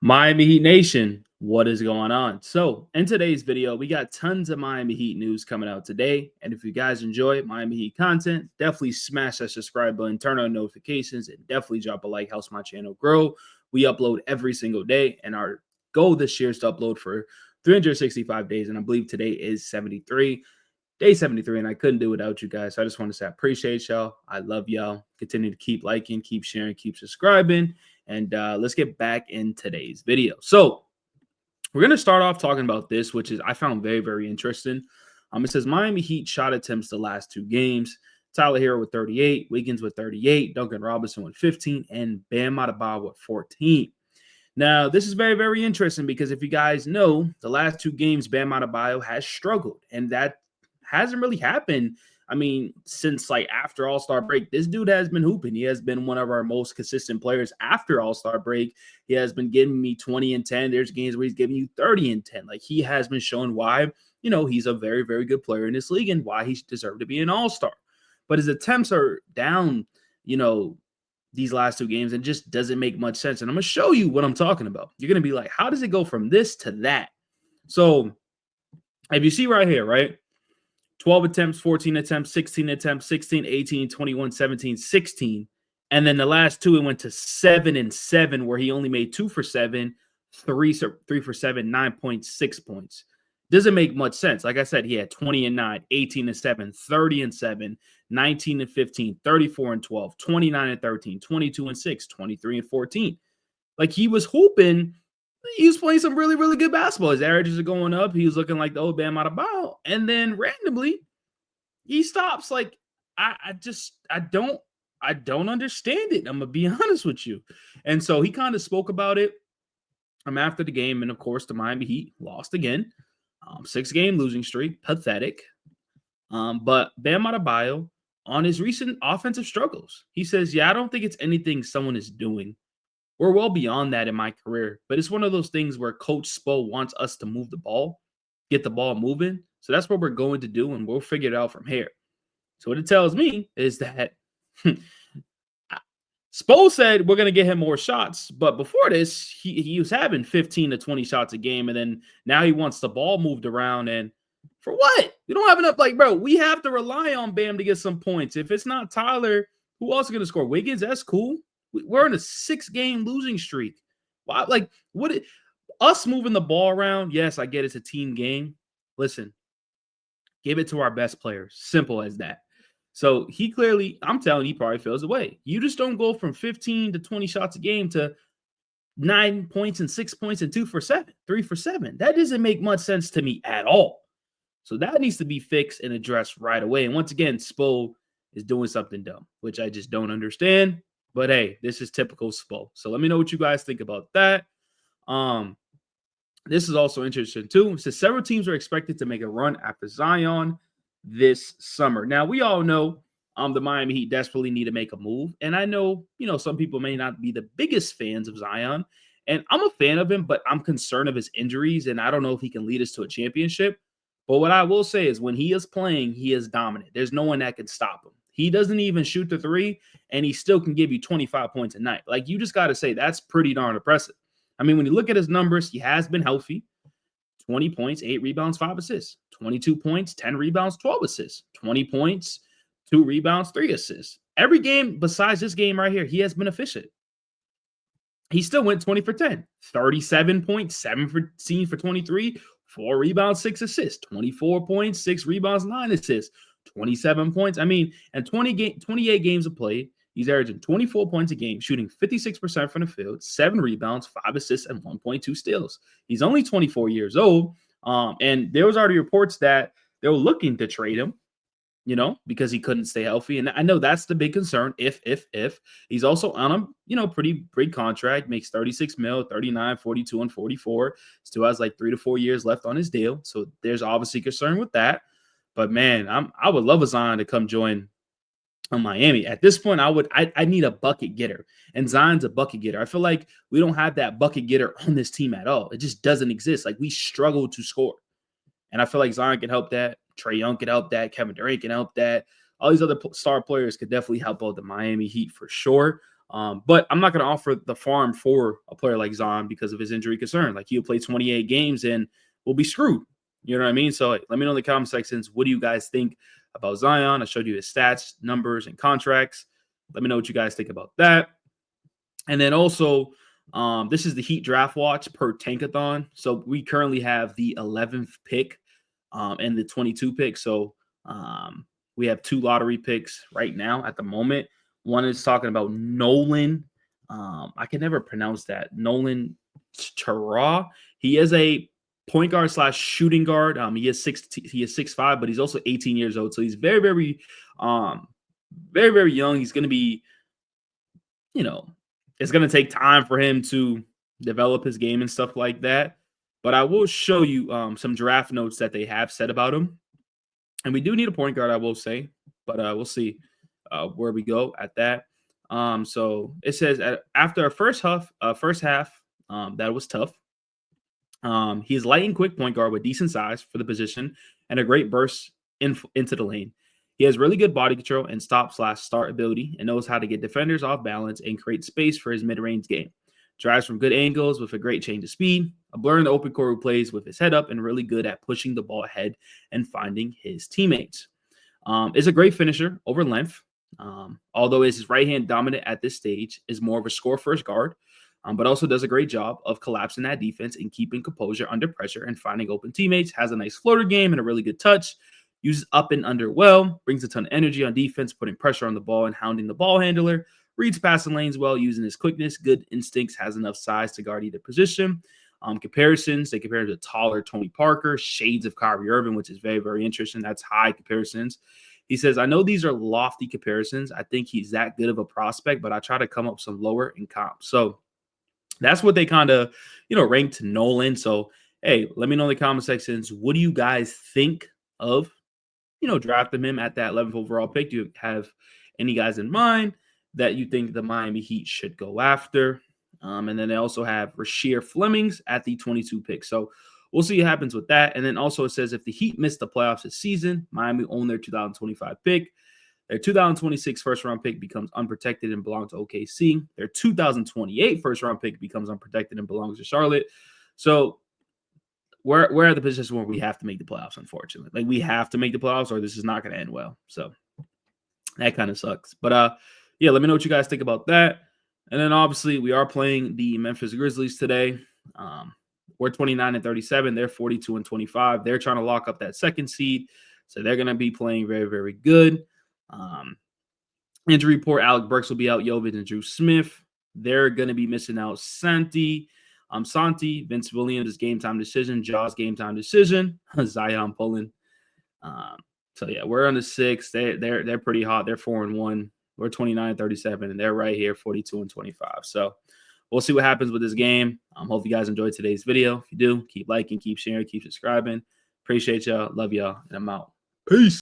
Miami Heat Nation, what is going on? So, in today's video, we got tons of Miami Heat news coming out today. And if you guys enjoy Miami Heat content, definitely smash that subscribe button, turn on notifications, and definitely drop a like, helps my channel grow. We upload every single day, and our goal this year is to upload for 365 days. And I believe today is day 73, and I couldn't do it without you guys. So I just want to say I appreciate y'all. I love y'all. Continue to keep liking, keep sharing, keep subscribing. And let's get back in today's video. So we're going to start off talking about this, which is I found very, very interesting. It says Miami Heat shot attempts the last two games. Tyler Hero with 38, Wiggins with 38, Duncan Robinson with 15, and Bam Adebayo with 14. Now, this is very, very interesting because if you guys know, the last two games, Bam Adebayo has struggled, and that hasn't really happened. I mean, since like after All-Star break, this dude has been hooping. He has been one of our most consistent players after All-Star break. He has been giving me 20 and 10. There's games where he's giving you 30 and 10. Like he has been showing why, he's a very, very good player in this league and why he deserved to be an All-Star. But his attempts are down, these last two games, and just doesn't make much sense. And I'm going to show you what I'm talking about. You're going to be like, how does it go from this to that? So if you see right here, right? 12 attempts, 14 attempts, 16 attempts, 16, 18, 21, 17, 16. And then the last two, it went to 7 and 7, where he only made 2 for 7, 3 for 7, 9.6 points. Doesn't make much sense. Like I said, he had 20 and 9, 18 and 7, 30 and 7, 19 and 15, 34 and 12, 29 and 13, 22 and 6, 23 and 14. Like he was hooping. He was playing some really, really good basketball. His averages are going up. He was looking like the old Bam Adebayo. And then randomly, he stops. Like, I don't understand it. I'm going to be honest with you. And so he kind of spoke about it after the game. And of course, the Miami Heat lost again. 6-game losing streak. Pathetic. But Bam Adebayo, on his recent offensive struggles, he says, I don't think it's anything someone is doing. We're well beyond that in my career, but it's one of those things where Coach Spo wants us to move the ball, get the ball moving. So that's what we're going to do, and we'll figure it out from here. So what it tells me is that Spo said we're going to get him more shots, but before this, he was having 15 to 20 shots a game, and then now he wants the ball moved around. And for what? We don't have enough. Like, bro, we have to rely on Bam to get some points. If it's not Tyler, who else is going to score? Wiggins, that's cool. We're in a 6-game losing streak. Why? Like, us moving the ball around? Yes, I get it's a team game. Listen, give it to our best players. Simple as that. So he clearly, I'm telling you, he probably feels the way. You just don't go from 15 to 20 shots a game to 9 points and 6 points and 2 for 7, 3 for 7. That doesn't make much sense to me at all. So that needs to be fixed and addressed right away. And once again, Spo is doing something dumb, which I just don't understand. But hey, this is typical Spo. So let me know what you guys think about that. This is also interesting too. It says several teams are expected to make a run after Zion this summer. Now we all know the Miami Heat desperately need to make a move. And I know, some people may not be the biggest fans of Zion. And I'm a fan of him, but I'm concerned of his injuries. And I don't know if he can lead us to a championship. But what I will say is when he is playing, he is dominant. There's no one that can stop him. He doesn't even shoot the three, and he still can give you 25 points a night. Like, you just got to say that's pretty darn impressive. I mean, when you look at his numbers, he has been healthy. 20 points, 8 rebounds, 5 assists. 22 points, 10 rebounds, 12 assists. 20 points, 2 rebounds, 3 assists. Every game besides this game right here, he has been efficient. He still went 20 for 10. 37 points, 17 for 23, 4 rebounds, 6 assists. 24 points, 6 rebounds, 9 assists. 27 points. I mean, and 28 games of play, he's averaging 24 points a game, shooting 56% from the field, 7 rebounds, 5 assists, and 1.2 steals. He's only 24 years old. And there was already reports that they were looking to trade him, because he couldn't stay healthy. And I know that's the big concern. If he's also on a, pretty big contract, makes 36 mil, 39, 42, and 44, still has like 3 to 4 years left on his deal. So there's obviously concern with that. But man, I would love a Zion to come join Miami. At this point, I need a bucket getter, and Zion's a bucket getter. I feel like we don't have that bucket getter on this team at all. It just doesn't exist. Like, we struggle to score, and I feel like Zion can help that. Trae Young can help that. Kevin Durant can help that. All these other star players could definitely help out the Miami Heat for sure. But I'm not going to offer the farm for a player like Zion because of his injury concern. Like he'll play 28 games and we'll be screwed. You know what I mean? So let me know in the comment sections. What do you guys think about Zion? I showed you his stats, numbers, and contracts. Let me know what you guys think about that. And then also, this is the Heat draft watch per Tankathon. So we currently have the 11th pick and the 22 pick. So we have 2 lottery picks right now at the moment. One is talking about Nolan. I can never pronounce that. Nolan Chara. He is a point guard / shooting guard. He is 6'5", but he's also 18 years old. So he's very, very, very, very young. He's going to be, it's going to take time for him to develop his game and stuff like that. But I will show you some draft notes that they have said about him. And we do need a point guard, I will say. But we'll see where we go at that. So it says after a first half, that was tough. He's light and quick point guard with decent size for the position and a great burst into the lane. He has really good body control and stop/start ability and knows how to get defenders off balance and create space for his mid-range game. Drives from good angles with a great change of speed. A blur in the open court who plays with his head up and really good at pushing the ball ahead and finding his teammates. Is a great finisher over length. Although his right hand dominant at this stage, is more of a score-first guard, but also does a great job of collapsing that defense and keeping composure under pressure and finding open teammates. Has a nice floater game and a really good touch. Uses up and under well, brings a ton of energy on defense, putting pressure on the ball and hounding the ball handler. Reads passing lanes well, using his quickness, good instincts, has enough size to guard either position. Comparisons, they compare him to taller Tony Parker, shades of Kyrie Irving, which is very, very interesting. That's high comparisons. He says, I know these are lofty comparisons. I think he's that good of a prospect, but I try to come up some lower in comp. So that's what they kind of, ranked Nolan. So, hey, let me know in the comment sections. What do you guys think of, drafting him at that 11th overall pick? Do you have any guys in mind that you think the Miami Heat should go after? And then they also have Rasheer Flemings at the 22 pick. So we'll see what happens with that. And then also it says if the Heat miss the playoffs this season, Miami own their 2025 pick. Their 2026 first-round pick becomes unprotected and belongs to OKC. Their 2028 first-round pick becomes unprotected and belongs to Charlotte. So we're at the position where we have to make the playoffs, unfortunately. Like, we have to make the playoffs or this is not going to end well. So that kind of sucks. But, yeah, let me know what you guys think about that. And then, obviously, we are playing the Memphis Grizzlies today. We're 29-37. They're 42-25. They're trying to lock up that second seed. So they're going to be playing very, very good. Injury report, Alec Burks will be out, Jovic and Drew Smith. They're going to be missing out Santi, Vince Williams' game time decision, Jaws game time decision, Zion pulling. So yeah, we're on the 6th. They're pretty hot. They're 4-1. We're 29-37, and they're right here 42-25. So we'll see what happens with this game. Hope you guys enjoyed today's video. If you do, keep liking, keep sharing, keep subscribing. Appreciate y'all. Love y'all, and I'm out. Peace.